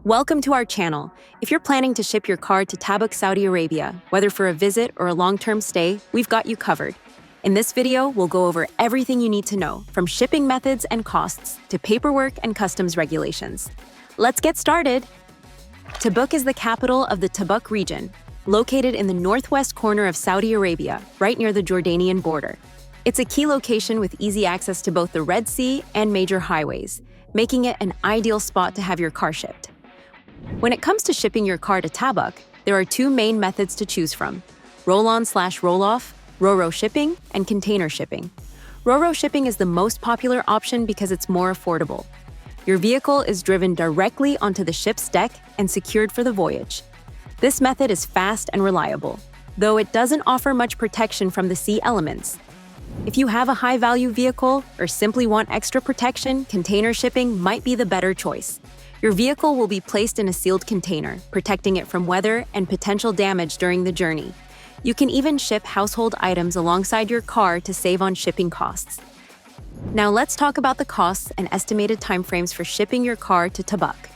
Welcome to our channel. If you're planning to ship your car to Tabuk, Saudi Arabia, whether for a visit or a long-term stay, we've got you covered. In this video, we'll go over everything you need to know, from shipping methods and costs to paperwork and customs regulations. Let's get started. Tabuk is the capital of the Tabuk region, located in the northwest corner of Saudi Arabia, right near the Jordanian border. It's a key location with easy access to both the Red Sea and major highways, making it an ideal spot to have your car shipped. When it comes to shipping your car to Tabuk, there are two main methods to choose from: roll-on/roll-off, RoRo shipping, and container shipping. RoRo shipping is the most popular option because it's more affordable. Your vehicle is driven directly onto the ship's deck and secured for the voyage. This method is fast and reliable, though it doesn't offer much protection from the sea elements. If you have a high-value vehicle or simply want extra protection, container shipping might be the better choice. Your vehicle will be placed in a sealed container, protecting it from weather and potential damage during the journey. You can even ship household items alongside your car to save on shipping costs. Now let's talk about the costs and estimated timeframes for shipping your car to Tabuk.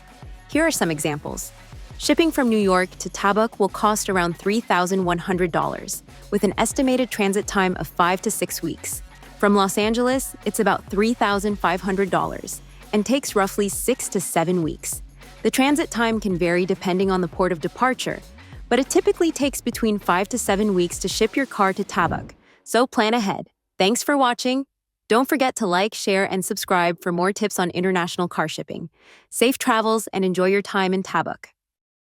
Here are some examples. Shipping from New York to Tabuk will cost around $3,100, with an estimated transit time of 5 to 6 weeks. From Los Angeles, it's about $3,500 and takes roughly 6 to 7 weeks. The transit time can vary depending on the port of departure, but it typically takes between 5 to 7 weeks to ship your car to Tabuk, so plan ahead. Thanks for watching. Don't forget to like, share, and subscribe for more tips on international car shipping. Safe travels and enjoy your time in Tabuk.